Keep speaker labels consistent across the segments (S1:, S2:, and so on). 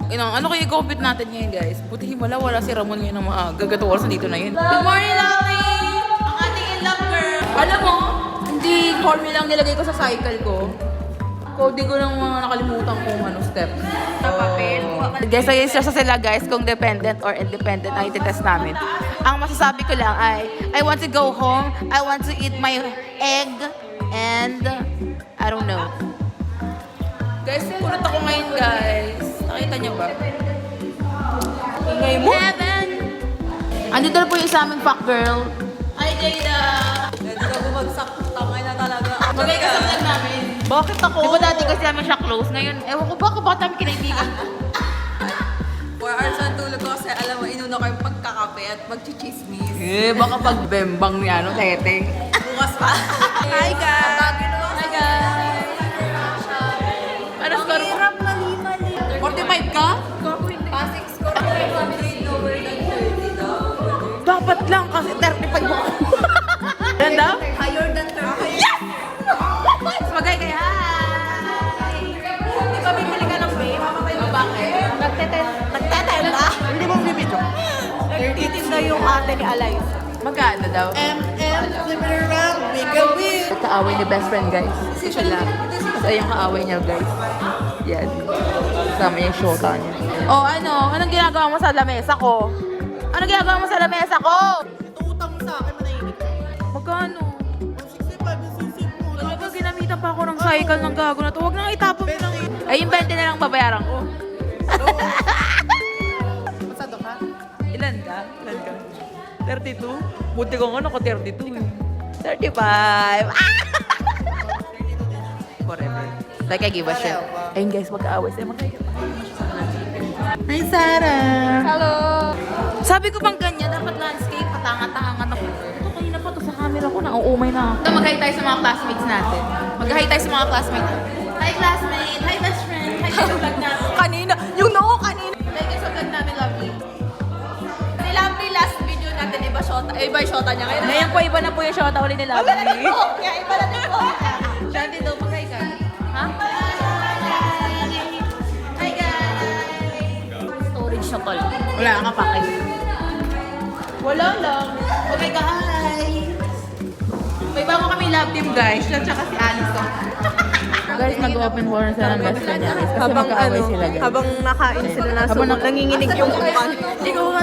S1: Ano kayo i-compete natin ngayon, guys? Buti wala si Ramon ngayon ng mga gagatuwal sa dito na yun. Good morning, Lovely! Ang ating in-love girl! Alam mo, hindi formula lang nilagay ko sa cycle ko. Coding ko ng mga nakalimutan kong step. Sa papel. Guys, ayun siya sila guys kung dependent or independent ang ititest namin. Ang masasabi ko lang ay, I want to go home, I want to eat my egg, and I don't know. Guys, kunot ako ngayon guys. Nakita niyo ba? Ingay mo? Heaven! Andito na po yung sa aming fuck girl. Hi, Jada!
S2: Hindi na bumagsak. Tangay na talaga.
S1: Magay ka sa vlog namin.
S2: Bakit ako?
S1: Di ba dati kasi namin siya close? Ngayon, ewan ko ba kung bakit namin kinaibigan ko?
S2: 4 hours ang tulog ko kasi alam mo, inuna ko yung pagkakape at magchichismis.
S1: Baka pag bembang ni Tete.
S2: Bukas pa. Hi guys! Hi guys!
S1: Ano score mo?
S2: Hirap mali-mali.
S1: 45 ka?
S2: Passing score ko 100 lower than 30 daw.
S1: Dapat lang kasi 35 mo. Ganda?
S2: Higher than 30.
S1: Yes! Magay kayo. Hi!
S2: Di ba bibili ka ng babe?
S1: Bakit?
S2: Nagtetenda?
S1: Hindi mo bibidyo.
S2: Nagtitinda yung ate ni Alice.
S1: Magkano daw?
S2: flip it around, make a wish.
S1: Kaaway ni best friend guys. Siya lang. Tapos ayun kaaway niya guys. Yan. Kasama niya yung shota niya. Oh anong ginagawa mo sa lamesa ko? Anong ginagawa mo sa lamesa ko?
S2: Ito utang mo sa akin, manahimik ka.
S1: Magkano?
S2: 165 yung sisip mo.
S1: Talaga ginamitan pa ako ng cycle ng gago na to. Huwag nang itapon mo lang. Ay, yung 20 na lang babayaran ko.
S2: Masado ka?
S1: Ilan ka? 32? Buti ko nga naka 32 eh. 35! Forever. Like I give a shit. Ayun guys, magkaaway sa'yo. Hi, Sarah!
S2: Hello!
S1: Sabi ko bang ganyan, dapat landscape, patanga-tanga na. Ito kanina pa to sa camera ko, nauumay na ako. Mag-hi tayo sa mga classmates natin. Mag-hi tayo sa mga classmates. Hi classmate! Hi best friend! Hi sa vlog natin.
S2: Kanina! Yung noo kanina!
S1: Hi kayo sa vlog namin, Lovely.
S2: Si Lovely last video natin, iba shota. Iba yung shota niya.
S1: Ngayon po, iba na po yung shota ulit ni
S2: Iba na
S1: Lovely.
S2: din po! Kaya iba na din po!
S1: Shanti daw, mag-hi ka. Ha? Hi guys! Storage na tol. Wala kang kapake. Wala lang. Okay ka, hi! May bago kami love team guys. Siya tsaka si Alice to. Guys, mag-open war na sila ng best friend niya guys. Kasi magkaaway sila guys.
S2: Habang nakain sila na
S1: Habang
S2: nanginginig yung kukan.
S1: Hindi ko nga.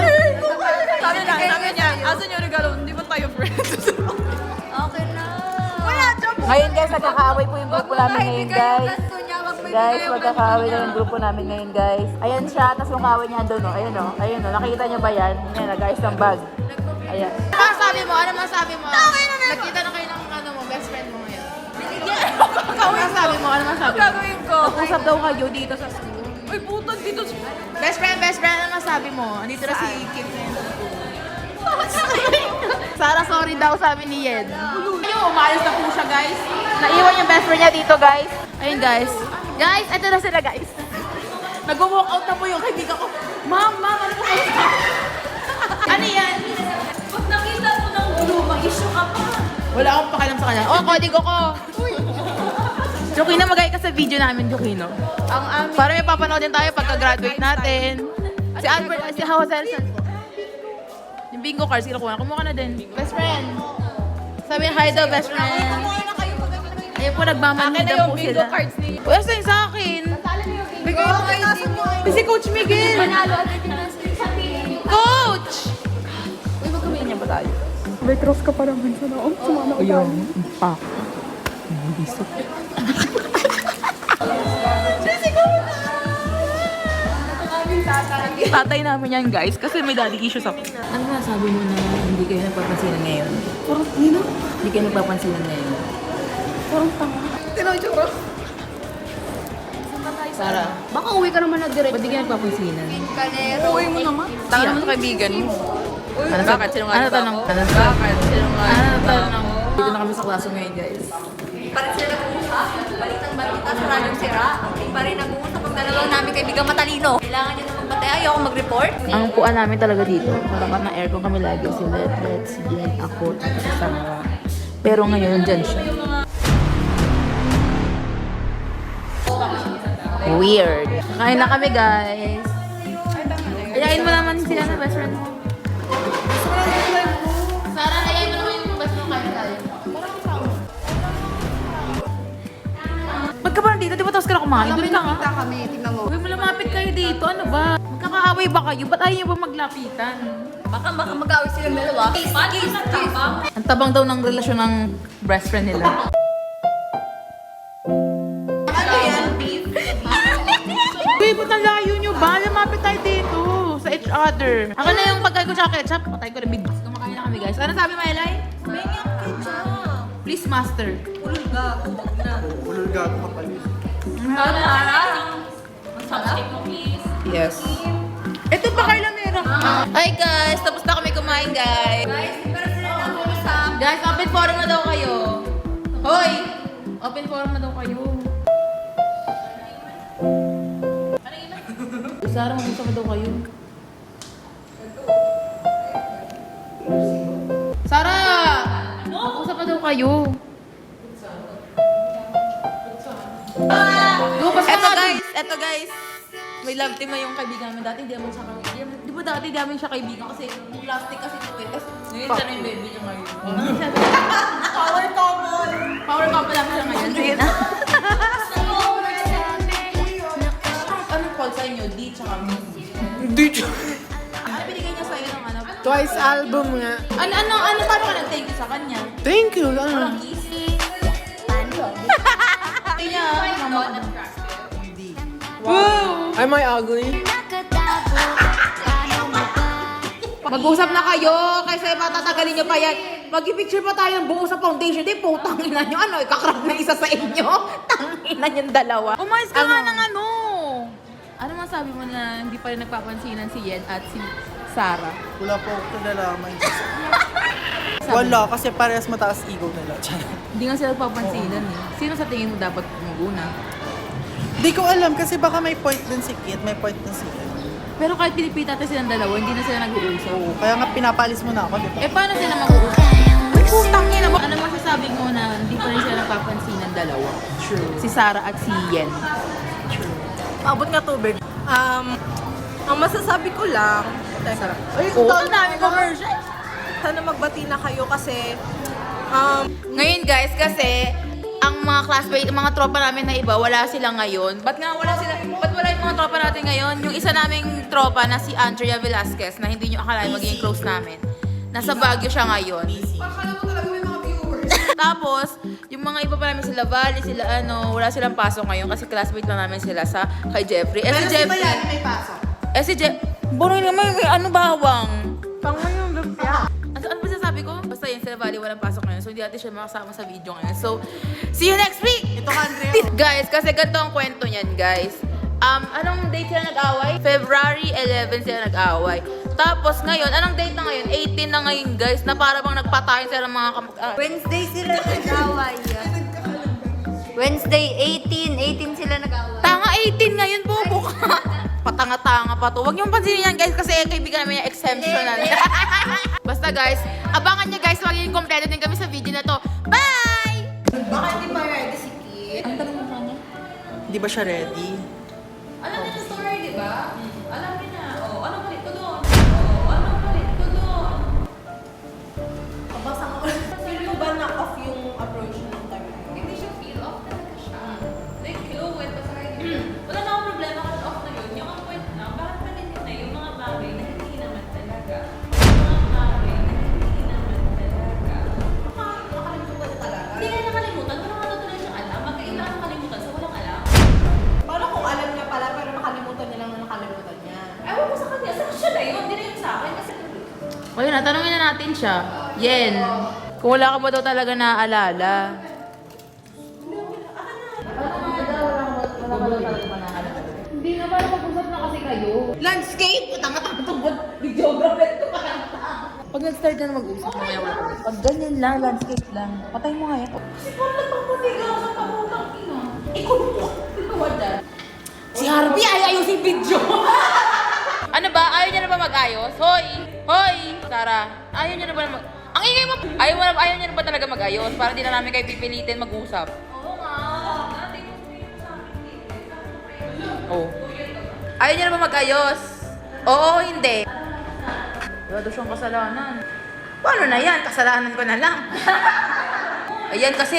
S2: Sabi niya, asan yung regalo? Hindi ba tayo friends? Okay na. Wala, joke.
S1: Ngayon guys, nagkakaaway po yung grupo namin ngayon guys. Guys, magkakaaway na yung grupo namin ngayon guys. Ayan siya, tapos yung kaaway niya andun, no? Ayun, no? Ayun, no? Nakikita niyo ba yan? Yan, nag-ayos ng bag. Ayan. Ano masabi mo? Ano masabi mo? Nakita na kayo ng mo, best friend mo ngayon. Ano masabi mo? Ano masabi mo?
S2: Gagawin ko.
S1: Nag-usap daw kayo dito sa school.
S2: Uy, putang dito.
S1: Best friend, ano masabi mo? Andito na si Kim ngayon sa school. Sarah, sorry daw, sabi ni Yen. Ayun, umalis na po siya, guys. Naiwan yung best friend niya dito, guys. Ayun, guys. Guys, ito na sila, guys. Nag-walk out na po yung kaibigan ko. Ma'am, ano po kayo? Ano yan?
S2: Pag nakita mo ng blue, mag-issue ka pa.
S1: Wala akong pakialam sa kanya. Oh, kodigo ko. Jokino, magay ka sa video namin, Jokino.
S2: Ang amin.
S1: Para may papanood din tayo pagka-graduate natin. Si Albert, si Hawaselson. Yung bingo card, sila kuha. Kumuha ka na din. Best friend. Sabi niya, hi daw, best friend.
S2: Kumuha na kayo pag
S1: Ayun po, nagmamanhida po sila.
S2: ni...
S1: Uy, asa yung sa akin?
S2: Bigay mo kay
S1: Si Coach Miguel.
S2: Panalo agad yung nasa sabi.
S1: Coach! Uy, magkamay niya ba tayo?
S3: May cross ka pa naman sa noong. Sumama ko tayo.
S1: Pak. Bisok. Tatay namin yan, guys, kasi may daddy issues ako. Ano masabi mo na hindi kayo nagpapansinan ngayon?
S3: Parang, nino?
S1: Hindi kayo nagpapansinan ngayon?
S3: Parang tanga.
S2: Tinawag yung bro.
S1: Sarah,
S3: Baka uwi ka naman na direct.
S1: ba't di kayo nagpapansinan?
S2: Kalero.
S3: Uwi mo naman.
S1: Tama naman sa kaibigan mo. Ano
S2: Bakit? Sinungaling
S1: ano
S2: ba
S1: tanong?
S2: ako?
S1: Ano
S2: Bakit? Sinungaling
S1: Ano
S2: ba
S1: tanong?
S2: ako?
S1: Dito na kami sa klase ngayon, guys.
S2: Pa rin sila nag-uusap. Balitang-balita sa radyong sira. Hindi pa rin nag-uusap ang dalawang namin kaibigan matalino. Kailangan nyo na magbatay. Ayoko mag-report.
S1: Ang upuan namin talaga dito, harapan ng aircon kami lagi. Si Let, si Jen, ako, tapos si Sarah. Pero ngayon, dyan siya. Weird. Kain na kami, guys. Ayain mo naman sila na best friend mo. Sarah, ayain mo naman yung best friend mo kayo tayo. Ba't ka ba nandito? Di ba tapos ka na kumain? Doon ka nga.
S3: Nakita kami, tingnan mo.
S1: Huwag mo lumapit kayo dito. Ano ba? Magkakaaway ba kayo? Ba't ayaw niyo ba maglapitan?
S2: Baka mag-away silang dalawa. Kiss.
S1: Ang tabang daw ng relasyon ng best friend nila.
S2: Ano yan?
S1: Uy, ba't ang layo nyo ba? Lumapit tayo dito sa each other. Ako na yung pagkain ko tsaka ketchup. Patay ko na big. Kumakain na kami guys. Ano sabi mo, Eli?
S2: Bengyak ketchup.
S1: Please, master.
S2: Ulul gago. Wag na.
S4: Ulul gago ka pala.
S1: Yes. Ito pa Carla meron. Hi guys, tapos na kami kumain guys.
S2: Guys, di pa rin sila nag-uusap.
S1: Guys, open forum na daw kayo. Hoy! Open forum na daw kayo. Sarah, mag-usap na daw kayo. Sarah! Mag-usap na daw kayo. Eto guys. May love team na yung kaibigan namin. Dati hindi naman siya kaibigan. Di ba dati hindi namin siya kaibigan kasi plastic kasi ito eh. Ngayon siya na yung baby niya ngayon.
S2: Power couple.
S1: Power couple lang siya ngayon. Sige na. Anong call sa inyo? D tsaka M?
S4: Hindi siya.
S1: Ano binigay niya sa'yo ng ano?
S4: Twice album nga.
S1: Ano, paano ka nag-thank you sa kanya?
S4: Thank you.
S1: Walang kiss? Kanya, mama. Wow!
S4: Am I ugly?
S1: Mag-usap na kayo, kaysa patatagalin nyo pa yan. Mag-picture pa tayo ng buo sa foundation. Di, putang ina nyo. Ano, ikakrap na isa sa inyo? Tangina yung dalawa. Umayos ka nga ng ano. Ano masabi mo na hindi pa rin nagpapansinan si Yen at si Sarah?
S4: Wala po ako nalalaman. Wala, kasi parehas mataas ego nila.
S1: Hindi nga sila nagpapansinan eh. Sino sa tingin mo dapat maguna?
S4: Hindi ko alam kasi baka may point din si Kit, may point din si Kit.
S1: Pero kahit pinipita natin silang dalawa, hindi na sila nag-uusap.
S4: Oo, kaya nga pinapalis mo na ako, di ba?
S1: Eh, paano sila mag-uusap? Putang ina mo! Ano masasabi mo na hindi pa rin sila nagpapansinan dalawa?
S4: True.
S1: Si Sarah at si Yen.
S5: Abot nga tubig. Ang masasabi ko lang, teka,
S4: Ay,
S1: Oo, ang dami commercial.
S5: sana magbati na kayo kasi
S1: Ngayon guys, kasi ang mga classmate, mga tropa namin na iba, wala sila ngayon. Ba't nga wala sila? Ba't wala yung mga tropa natin ngayon? Yung isa naming tropa na si Andrea Velasquez, na hindi nyo akalain magiging close namin. Nasa Baguio siya ngayon. Tapos, yung mga iba pa namin sila, Valley, sila ano, wala silang pasok ngayon kasi classmate lang namin sila sa kay Jeffrey. Eh si Jeffrey,
S5: may pasok.
S1: eh si Bonoy naman, may ano bawang?
S5: Pang yung lumpia.
S1: Ano ba sasabi ko? Basta yun, sila Valley walang pasok ngayon. So, hindi natin siya makasama sa video ngayon. So, see you next week!
S5: Ito ka, Andrea.
S1: Guys, kasi ganito ang kwento niyan, guys. Anong date sila nag-away? February 11 sila nag-away. Tapos ngayon, anong date na ngayon? 18 na ngayon, guys, na para bang nagpatayin sila ng mga
S2: Wednesday sila nag-away. Wednesday, 18 sila nag-away.
S1: Tanga 18 ngayon, bobo ka. Patanga-tanga pa to. Huwag niyong pansinin yan, guys, kasi kaibigan namin yung exemption natin. Basta, guys, abangan niyo, guys, magiging kompleto din kami sa video na to. Bye!
S5: Baka hindi pa ready si Kit.
S1: Ang tanong mo kanya?
S4: Di ba siya ready?
S2: Alam niya sa story, di ba? Alam niya na. Oh, anong palit ko doon? Oh, anong palit ko doon?
S5: Kabasa ko. Feel mo ba na off yung approach ng time?
S2: Hindi siya feel off talaga siya. Like, hello, wait, basta kayo. Wala na akong problema kung off na yun. Yung ang point na, bakit pa din na yung mga bagay na hindi naman talaga. Yung mga bagay na hindi naman talaga.
S5: Nakalimutan na talaga.
S2: Hindi nga nakalimutan. Wala nga natuloy siyang alam. Magkaila ang nakalimutan sa walang alam.
S5: Paano kung alam niya pala pero nakalimutan niya lang na nakalimutan niya?
S2: Ewan ko sa kanya. Sa siya na yun. Hindi na yun sa akin. Kasi
S1: O yun, tanongin na natin siya. Yen, kung wala ka ba daw talaga naaalala? Hindi na, parang mag-usap na kasi kayo. Landscape! Tanga-tanga ito. Videographer ito pa. Pag nag-start na mag-usap, mamaya wala ka. Pag ganyan lang, landscape lang. Patay mo nga yan. Kasi parang nagpapatigaw sa pamutang ina. Si Harvey ay ayusin video. Ano ba? Ayaw niya na ba mag-ayos? Hoy! Hoy! Sarah, ayaw niya na ba mag... Ang ingay mo! Ayaw niya na ba talaga mag-ayos? Para di na namin kayo pipilitin mag-usap.
S2: oo nga. Dati mo sabihin sa akin.
S1: Oh. Ayaw niya na ba mag-ayos? Oo, hindi. Wala daw siyang kasalanan. Paano na yan? Kasalanan ko na lang. Ayan kasi,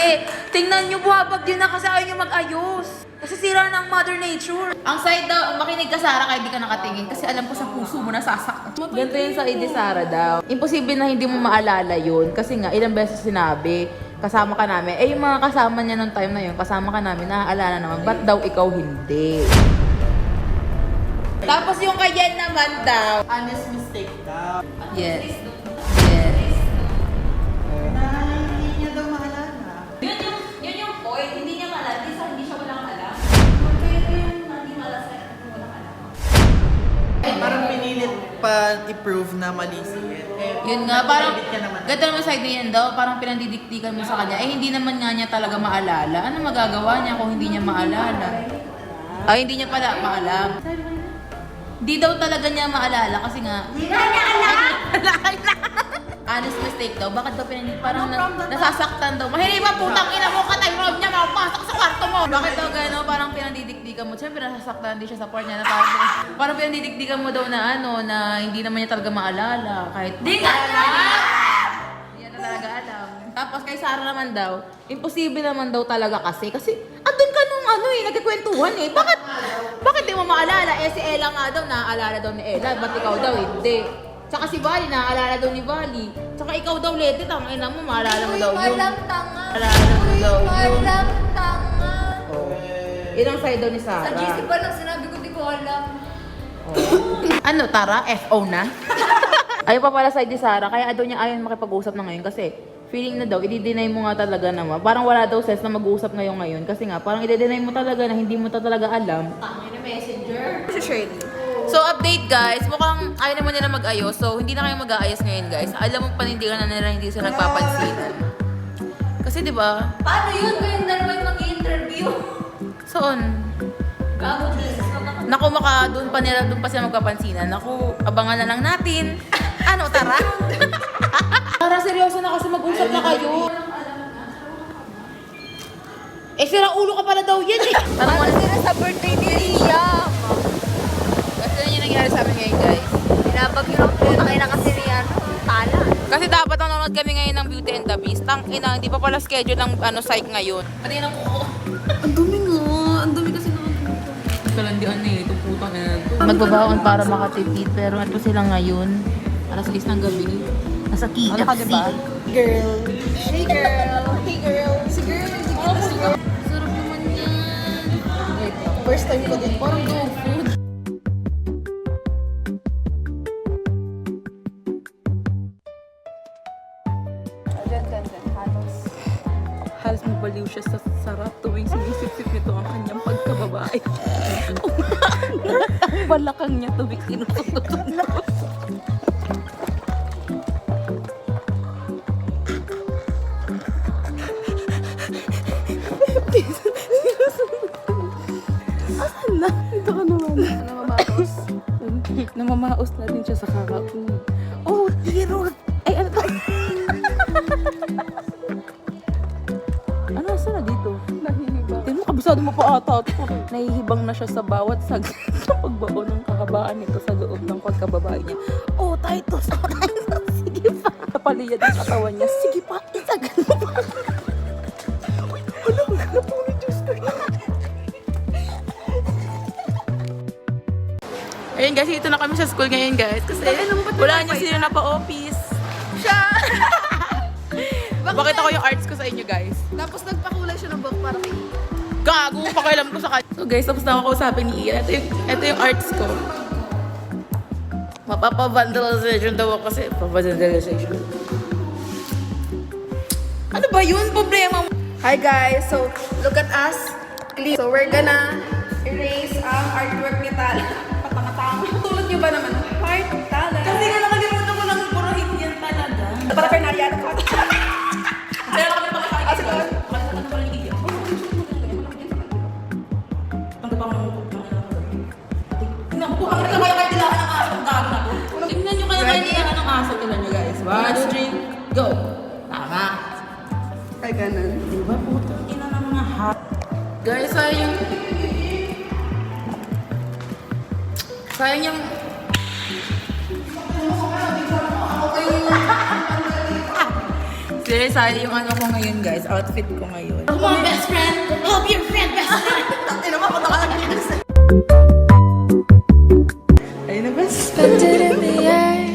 S1: tingnan nyo, buhabag din na kasi ayaw nyo mag-ayos. Kasi sira ng Mother Nature. Ang side daw, makinig ka Sarah kahit di ka nakatingin. Kasi alam ko sa puso mo nasasaktan. Ganito yung side ni Sarah daw. Imposible na hindi mo maalala yun. Kasi nga, ilang beses sinabi, kasama ka namin. Eh yung mga kasama niya nung time na yun, kasama ka namin, naaalala naman. Ba't daw ikaw hindi? Tapos yung kaya naman daw.
S4: Honest mistake daw.
S1: Yes. Yes.
S4: Na hindi niya daw maalala.
S2: Yun yung point. Hindi niya malala. Hindi siya walang alam. Kaya yung hindi malala sa walang alam.
S4: Parang pinilit pa i-prove na mali si Ed.
S1: Yun nga, parang,
S4: Edit ka naman.
S1: ganda naman side niyan daw, parang pinandidiktikan mo sa kanya, eh hindi naman nga niya talaga maalala. Ano magagawa niya kung hindi niya maalala? Ay, hindi niya pala maalam. Hindi daw talaga niya maalala kasi nga... Hindi niya alam! Honest mistake daw. Bakit daw pinandidiktikan? Parang nasasaktan daw. Mahilig ba putang ina mo ka, time rob niya, mapasok sa kwarto mo! Bakit daw gano'n? Parang pinandidiktikan mo. Siyempre nasasaktan din siya sa part niya na parang pinandidiktikan mo daw na ano, na hindi naman niya talaga maalala. Kahit... Di ka alam! Hindi niya talaga alam. Tapos kay Sarah naman daw, imposible naman daw talaga kasi andun ka nung ano eh, nagkikwentuhan eh. Bakit di mo maalala? Eh si Ella nga daw, naaalala daw ni Ella. Ba't ikaw daw hindi? Tsaka si Bali, naaalala daw ni Bali. Tsaka ikaw daw, Leti, tang ina mo, maalala mo daw yun.
S3: tanga.
S1: Maalala mo daw yun.
S3: tanga.
S1: Ilang side daw ni
S3: Sa
S1: Sarah.
S3: GC pa lang sinabi ko, di ko alam.
S1: Ano, Tara? FO na? Ayaw pa pala side ni Sarah, kaya daw niya ayaw makipag-usap na ngayon kasi feeling na daw, i-deny mo nga talaga naman. Parang wala daw sense na mag-uusap ngayon kasi nga, parang i-deny mo talaga na hindi mo talaga alam.
S3: Tangin na messenger.
S1: Si Shirley. So, update guys. Mukhang ayaw naman nila mag-ayos. So, hindi na kayo mag-aayos ngayon guys. Alam mo panindigan na nila hindi sila nagpapansinan. Kasi di ba?
S2: Paano yun? Kayong dalawa yung mag-i-interview.
S1: Saan?
S2: Gago, Jesus.
S1: Naku, doon pa sila magpapansinan. Naku, abangan na lang natin. Ano, Tara? Tara, seryoso na kasi mag-usap na kayo. Eh, sira ulo ka pala daw yan eh. Tanong mo na
S3: Sila sa birthday ni Liam.
S1: Kasi yun yung nangyari sa amin ngayon, guys.
S3: Pinabag yun ang putang ina kasi ni ano, tala.
S1: Kasi dapat nanonood kami ngayon ng Beauty and the Beast. Ina, hindi pa pala schedule ng psych ngayon. Pati ng kuko.
S3: Ang dumi nga. Ang dumi kasi naman.
S1: Kalandian na ito, putang ina. Magbabaon para makatipid, pero ito sila ngayon. Alas 6 ng gabi. Nasa KFC.
S4: Ano ka, diba? Girl.
S3: Hey girl. Hey girl. Si girl. Si girl.
S1: Sarap naman yan.
S4: Wait, first time ko din.
S1: Parang dog food. Halos mabaliw siya sa sarap tuwing sinisip-sip nito ang kanyang pagkababae. Ang balakang niya tuwing sinusunod. Ito ka naman. Namamaos. Namamaos na din siya sa kakaun. Oh, hero! Ay, ano to? Ano, saan na dito? Nahihibang. Tingnan mo, kabisado mo pa ata. Nahihibang na siya sa bawat saglit sa pagbaon ng kakabaan nito sa loob ng pagkababae niya. Oh, Titus! Oh, Titus! Sige pa! Napaliya din sa katawan niya. Sige pa! Isagan mo pa! Uy, alam! Napuno Diyos ko! Ayun guys, ito na kami sa school ngayon guys. Kasi wala niya sila na pa-office. Siya! Bakit ako yung arts ko sa inyo guys?
S3: Tapos nagpakulay siya ng book para kay
S1: Gago, pakialam ko sa kanya. So guys, tapos na ako kausapin ni Ian. Ito yung arts ko. Mapapa-vandalization daw ako kasi. Mapapa-vandalization. Ano ba yun? Problema mo.
S5: Hi guys, so look at us. So we're gonna erase ang artwork ni Tala. Patanga-tanga. Tulad niyo ba naman? Heart, Tala.
S1: Kasi nga nakalimutan ko lang burahin yan talaga.
S5: Para Fernariano ko.
S1: Kaya kami pakakain.
S5: Sige.
S1: Kalimutan ko lang iiyak. Tanggap ako ng mukha. Tingnan ko, ang kaya kayo tilakan ng aso. Ang gago na to. Tingnan nyo kaya kayo tilakan ng aso. Tingnan nyo guys. 1, 2, 3, go! Tama.
S5: Ay, ganun.
S1: Diba? Putang ina ng mga hat. Guys, sayang yung Seryoso, yung ano ko ngayon guys, outfit ko ngayon.
S3: Come on, best friend. Help your friend, best friend.
S4: Ay naman, punta ka lang.
S1: Ayun na best.
S6: Suspended in the air,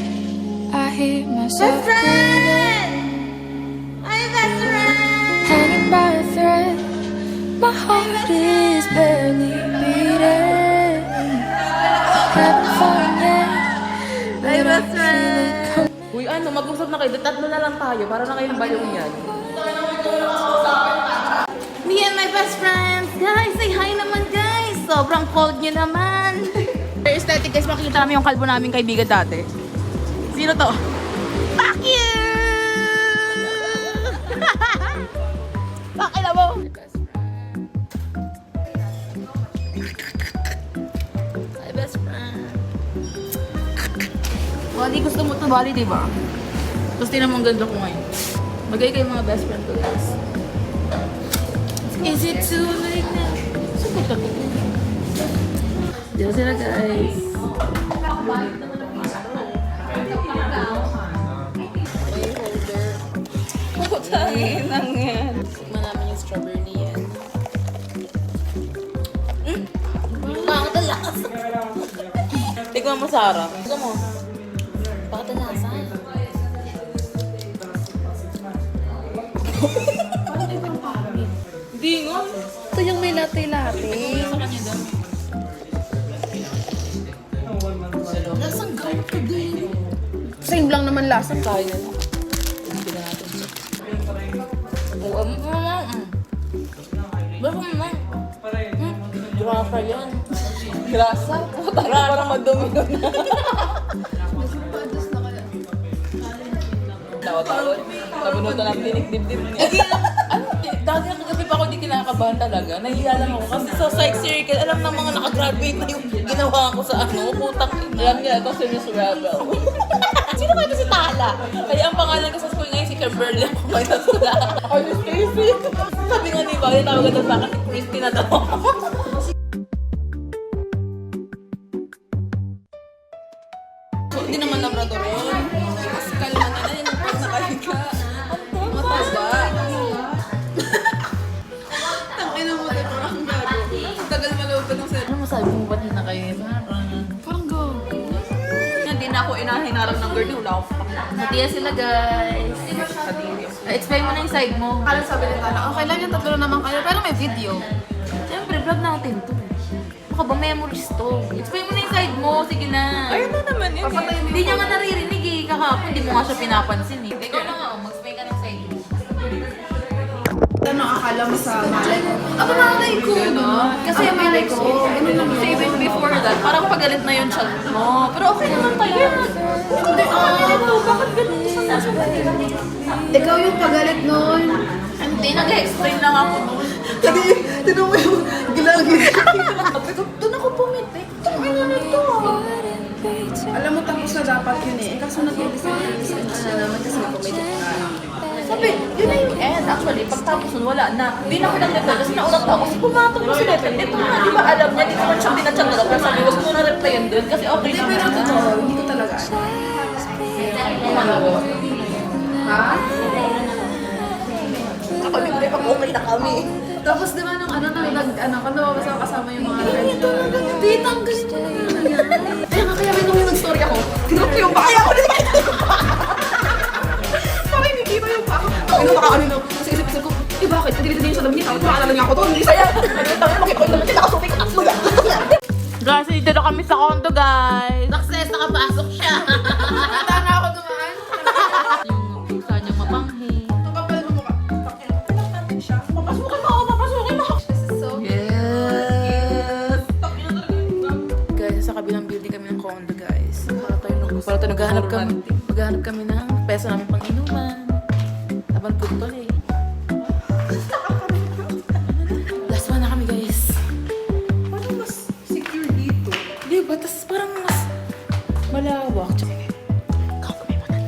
S6: I hear myself breathing. Hanging by a thread, my heart is barely beating. Haven't fallen yet, but I feel it coming.
S1: Uy, ano, mag-usap na kayo. Tatlo na lang tayo. Para na kayong balong yan.
S3: Me and my best friends. Guys, say hi naman guys. Sobrang cold nyo naman.
S1: Aesthetic guys, makikita namin yung kalbo namin kaibigan dati. Sino to?
S3: Fuck you!
S1: Pakila mo!
S3: My best friend.
S1: Bali, gusto mo to bali, di ba? Tapos tinan mo ang ganda ko ngayon. Magay kayo mga best friend ko guys.
S3: Is it too late now?
S1: Saan ko Dito sila guys. Putangin lang yan. Tikman namin yung strawberry yan.
S3: Bakit ang lakas?
S1: Tikman mo, Sarah. Gusto mo?
S3: Bakit ang lasa?
S1: Hindi nga.
S3: Ito yung may latte-latte.
S1: Sa kanya daw.
S3: Lasang gamot ka din.
S5: Same lang naman lasa.
S1: Kain na lang. Hindi na natin. Oo, Basta mo na. Grasa yan. Grasa? Parang madumi yun. Tawad-tawad. Nabunutan ang dinig-dibdib niya. Dati ang kagabi pa ako di kinakabahan talaga. Nahiya lang ako. Kasi sa psych circle, alam ng mga nakagraduate na yung ginawa ko sa ano. Putang, alam niya ako si Miss Rebel. Sino ba ito si Tala? Kaya ang pangalan ko sa school ngayon si Kimberly ako may nasula. Ako si Stacy. Sabi nga ni Bali, tawagan na sa akin si Christy na to. Hindi naman labrador yun. Mas kalma na yun. Pag nakahiga. Mataba.
S5: Tangin na mo, diba? Ang gago. Ang tagal malupit ng sir.
S1: Ano masabi mo ba't na kayo?
S5: Parang gago.
S1: Hindi na ako inahinarang ng girl. Wala akong pakla. Matiya sila guys. Explain mo na yung side mo.
S5: Kala sabi ni Tala, okay lang yung tatlo naman kayo, pero may video.
S1: Siyempre, vlog natin to. Baka ba memories to? Explain mo na yung side mo. Sige na. Ayun na naman yun. Hindi niya nga naririnig eh. Kakapon, hindi mo nga siya pinapansin eh. Ikaw na nga, mag-explain ka ng side mo.
S5: Ano akala mo sa malay ko? Ako malay ko, no? Kasi ang malay ko, ganun lang
S1: So even before that, parang pagalit na yung chat mo. Pero okay naman tayo.
S5: Hindi, bakit ganun sa ikaw yung pagalit nun.
S1: Hindi, nag-explain lang ako noon.
S4: Hindi, tinan mo yung gilagin.
S1: Doon ako pumiti. Ano na ito?
S5: Alam mo, tapos na dapat yun eh. Kaso nag-listen na naman kasi comedy ka.
S1: Sabi, yun na yung end. Actually, pagtapos nun, wala na. Hindi na ako nag-reply kasi naunat ako. Kasi pumatong mo si Lepen. Ito nga, di ba alam niya? Di naman siya pinachat na Pero sabi, huwag mo na replyan din. Kasi okay
S5: Hindi,
S1: naman.
S5: pero totoo, hindi ko talaga. Ha?
S1: Ako, hindi pag okay na kami.
S5: Tapos di ba nung ano, kung lumabas ako kasama yung mga friends ko. Tita, ang galing mo na yan. Kaya nga, kaya may nung nag-story ako. Tinok ko yung baka. Kaya ako din makita yung baka. Parang hindi kita yung baka. Ano nakakanino? Kasi isip-isip ko, eh bakit? Hindi din siya damit. Tapos maalala niya ako to. Hindi saya. Nakasuti ko tatlo yan.
S1: Guys, dito na kami sa condo, guys.
S3: Success, nakapasok siya.
S5: Kita na ako dumaan.
S1: Yung pusa niyang mapanghi.
S5: Ang kapal ng mukha. Tingnan natin siya.
S1: Papasukin mo ako, papasukin mo ako.
S5: This is so
S1: Yes! Guys, sa kabilang building kami ng condo, guys. Para tayo maghahanap kami ng peso namin pang inuman. Laban putol eh. Last one na kami, guys.
S5: Parang mas secure dito.
S1: Di ba? Tas parang mas malawak. Tsaka, kami mo na.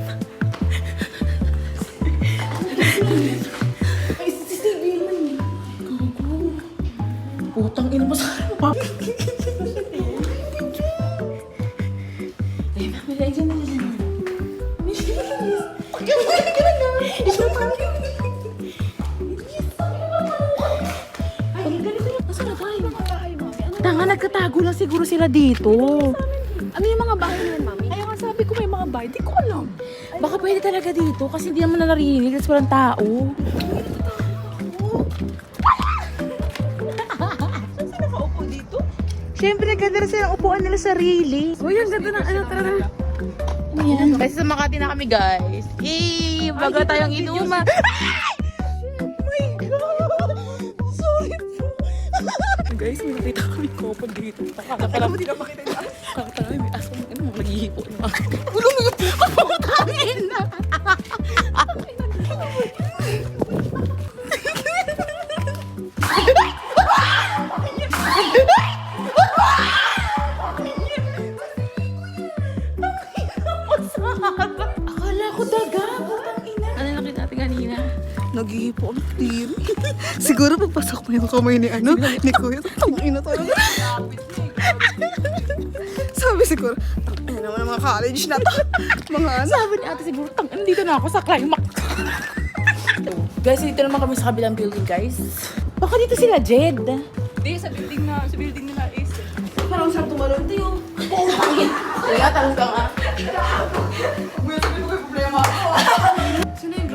S5: Ay, si Stevie naman eh.
S1: Putang ina mo sa harap. Eh, mami, dyan na dyan. Tanga, nagkatago lang siguro sila dito.
S5: Ano yung mga bahay na yan, mami? Ayaw nga sabi ko may mga bahay. Di ko alam.
S1: Baka pwede talaga dito kasi hindi naman na narinig kasi walang tao.
S4: Saan sila kaupo dito?
S1: Siyempre, ganda rin silang upuan nila sarili.
S5: Uy, ang ganda ng ano, tara.
S1: Ayan. Kasi sa Makati na kami, guys. Yay! Bago tayong inuman.
S5: Guys, may nakita kami couple dito. Takala mo, di na makita yung aso. Takala may aso. Ano mo, naghihipo yung mga.
S1: Ulo mo yung putangin na. Akala ko daga.
S5: Ano nakita natin kanina?
S4: Naghihipo ang tiri. Siguro papasok mo yung kamay ni ni Kuya. Tangina talaga. Sabi siguro, tangina naman ang mga college na to. Mga ano.
S1: Sabi ni ate siguro, dito na ako sa climax. Guys, dito naman kami sa kabilang building, guys. Baka dito sila, Jed.
S5: Hindi, sa building nila is.
S4: Parang saan tumalon tayo.
S1: Kaya, tanong ka nga.
S4: Kuya, sabi ko may problema ako.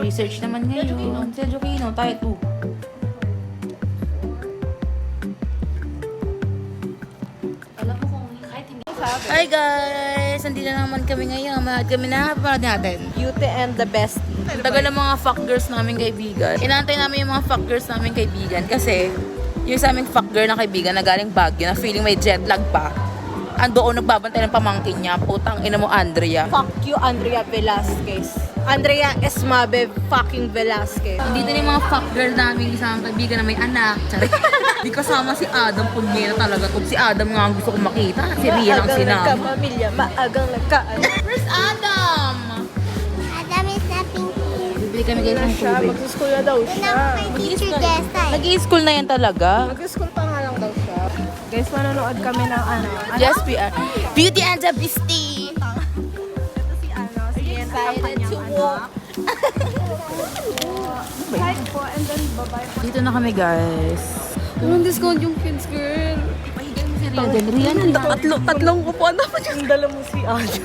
S1: Research naman ngayon. Si Jokino, tayo 2. Hi guys! Nandito na naman kami ngayon. Mahal kami na parad natin.
S3: Beauty and the best.
S1: Ang tagal ng mga fuck girls namin kaibigan. Inaantay namin yung mga fuck girls namin kaibigan kasi yung sa aming fuck girl na kaibigan na galing Baguio na feeling may jet lag pa. Andoon nagbabantay ng pamangkin niya. Putang ina mo, Andrea.
S3: Fuck you, Andrea Velasquez. Andrea Esmabe fucking Velasquez.
S1: Dito na yung mga fuck girl namin isang kaibigan na may anak. Charit. Di kasama si Adam Punyera talaga. Kung si Adam nga ang gusto kong makita, si Rian ang sinama.
S3: nagkapamilya, maagang nagkaan.
S1: Where's Adam?
S7: Adam is nothing here.
S1: Bibili kami guys ng tubig.
S3: Mag-school na daw siya.
S7: My teacher Jessa.
S1: Nag-i-school na yan talaga.
S3: Mag-school pa nga lang daw siya. Guys, manonood kami ng ano.
S1: Yes, PR. Beauty and the Beastie.
S3: Excited to walk.
S1: Dito na kami guys.
S5: Anong discount yung kids, girl?
S1: Rian,
S4: Tatlong upuan dapat yung dala mo si Aja.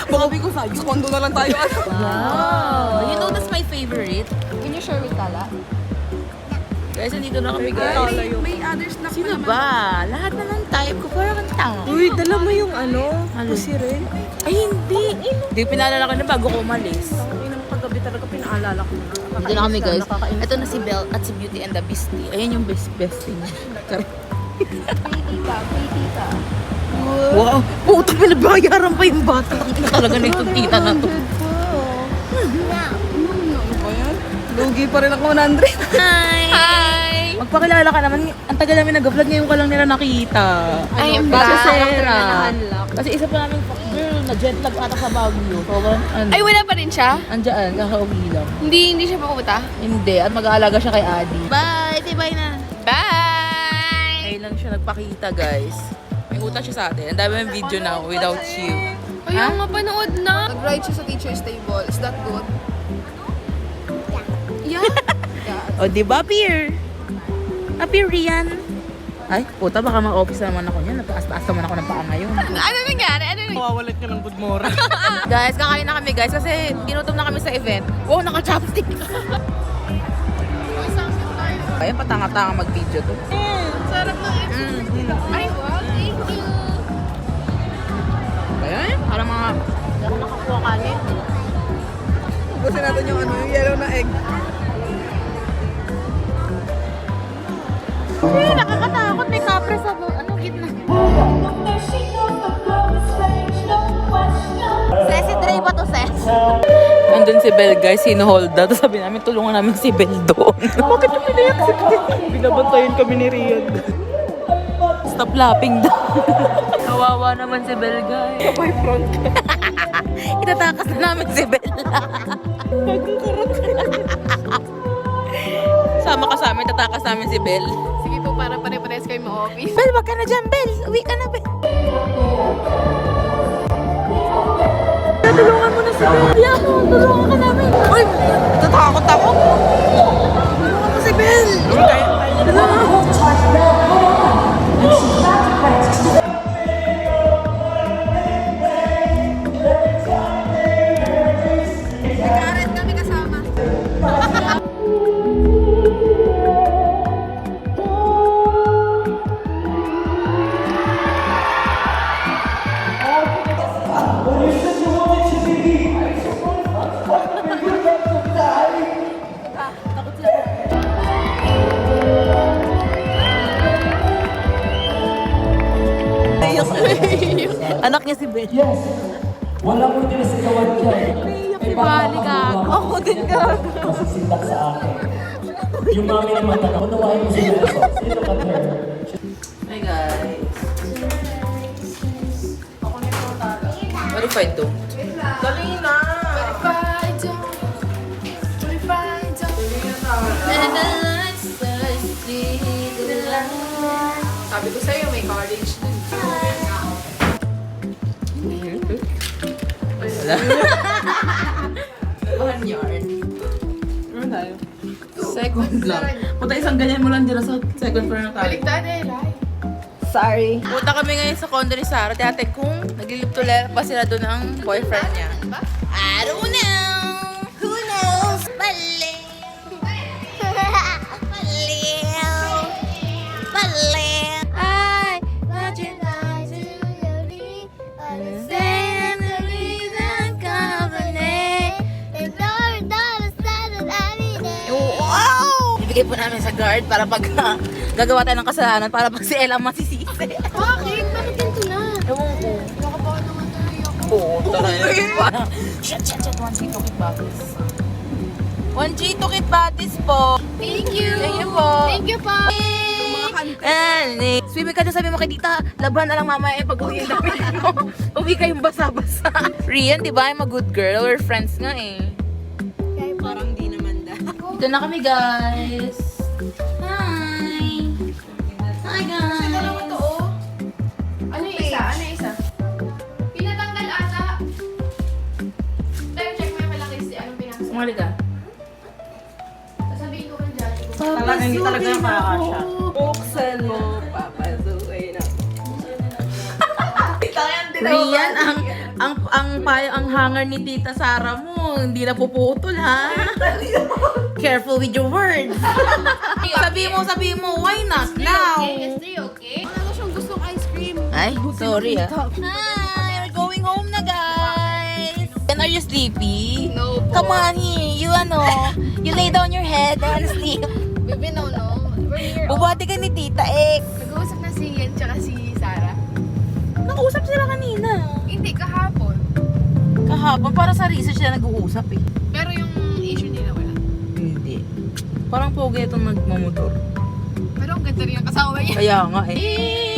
S4: Baka ko sa kondo na lang tayo.
S1: Wow. You know that's my favorite.
S3: Can you share with Tala?
S1: Guys, nandito na kami guys.
S5: May other snack
S1: Sino ba? Lahat na ng type ko. Parang ang tanga.
S4: Uy, dala mo yung ano?
S1: Ano?
S4: Pusire.
S1: Ay, hindi. Hindi, pinaalala ko na bago ko umalis.
S4: Ay, nang paggabi talaga pinaalala ko na.
S1: Dito na kami guys. Ito na si Belle at si Beauty and the Beastie. Ayan yung best thing. Wow! Puta, pinagbayaran pa yung bata. Ang talaga na itong tita na to.
S4: Lugi pa rin ako 100.
S1: Hi! Magpakilala ka naman. Ang tagal namin nag-vlog, ngayon ka lang nila nakita.
S3: Ay,
S1: Kasi
S3: back.
S1: Sarah.
S3: Na-unlock.
S1: Kasi isa pa namin girl na jet lag ata sa Baguio. So, ano,
S5: Ay, wala pa rin siya?
S1: andyan, kakauwi lang.
S5: Hindi siya pakupunta?
S1: Hindi, at mag-aalaga siya kay Adi. Bye! Say bye na!
S5: Bye!
S1: Ngayon lang siya nagpakita, guys. May utang siya sa atin. Ang dami ng video now without you.
S5: Ayaw nga panood na.
S8: Nag-ride siya sa teacher's table. Is that good?
S5: Yeah.
S1: O, di ba, Appear? Appear, Rian. Ay, puta, baka ma-office naman ako niyan. Nataas-taas naman ako ng paa ngayon.
S5: Ano nangyari?
S4: Mawawalat ka ng good mora.
S1: Guys, kakain na kami, guys. Kasi ginutom na kami sa event. Wow, naka-chopstick. Ayan, patanga-tanga mag-video to.
S8: Sarap ng
S5: Ay, wow. Thank you.
S1: Ayan, parang mga... Hindi ako nakakuha kanin.
S4: Gusto natin yung ano, yung yellow na egg.
S1: Ay, nakakatakot. May kapre sa gitna.
S3: Ceci Dre ba to, Ces?
S1: Nandun si Belle, guys. Hinuhold. Tapos sabi namin, tulungan namin si Belle doon.
S4: Bakit yung pinayak si Belle? Binabantayan kami ni Rian.
S1: Stop laughing daw. Kawawa naman si Belle, guys.
S4: May front ka.
S1: Itatakas na namin si Belle. Sama ka sa amin, tatakas namin si Belle.
S5: Sige po, para pare-pares kayo ma-office.
S1: Belle, wag ka na dyan, Belle. Uwi ka na, Belle. Tulungan mo na si Belle.
S3: Dali ako, tulungan ka namin.
S1: Uy, tatakot ako.
S3: Tulungan mo si Belle.
S8: Karen kami kasama.
S3: Anak niya si Belle.
S9: Wala mo din sa kawan ka.
S3: Si Bali ka. Ako din ka.
S9: Masisindak sa akin. Yung mami naman na unawain mo sila. Sino ka her?
S1: Hi guys. What if I don't?
S8: Dali na. Sabi ko sa'yo, may college dun.
S1: One yard. Second lang. Puta, isang ganyan mo lang dito sa second floor na tayo.
S8: Baligtad eh, Lai.
S3: Sorry.
S1: Punta kami ngayon sa condo ni Sarah. Dati kung naglilip-tulera pa sila doon ng boyfriend niya.
S3: I don't know. Who knows? Baliw. Baliw. I want you to understand the reason covenant.
S1: Wow! Ibigay po namin sa guard para pag gagawa tayo ng kasalanan para pag si Ella masisisi.
S8: Bakit? Bakit ganito na?
S1: Ewan ko.
S8: Nakabawa naman tuloy ako.
S1: Oo, talaga. Shit. 1G Tukit Batis. 1G Tukit Batis po.
S8: Thank you.
S1: Thank you po.
S8: Thank you po.
S1: Swimming ka dyan, sabi mo kay tita, laban na lang mamaya pag uwi yung damit mo. Uwi kayong basa-basa. Rian, di ba? I'm a good girl. We're friends nga eh.
S4: Parang di naman da.
S1: Ito na kami, guys. Hi! Hi, guys!
S8: Dalawa to, oh. Ano yung isa? Ano yung isa? Pinatanggal ata. Time check mo yung malaki si anong pinasa.
S1: Sumali ka.
S8: Sasabihin ko kay Daddy ko.
S4: Talaga, hindi talaga yung makakasya.
S3: Buksan mo, papasukin ako.
S1: Rian, ang hanger ni Tita Sara mo, hindi na puputol, ha? Careful with your words. sabi mo, why not now?
S8: Okay? Ano siyang gustong ice cream?
S1: Ay, sorry ah. Hi, we're going home na, guys. And are you sleepy?
S8: No po.
S1: Come on here, you lay down your head and sleep.
S8: Baby, no. We're here.
S1: Bubati ka ni Tita X.
S8: Nag-uusap na si Ian tsaka si Sarah.
S1: Nag-uusap sila kanina.
S8: Hindi, kahapon.
S1: Kahapon, para sa research sila nag-uusap eh.
S8: Pero yung issue nila wala.
S1: Hindi. Parang pogi itong nagmamotor.
S8: Pero ang ganda rin ang kasama niya.
S1: Kaya nga eh.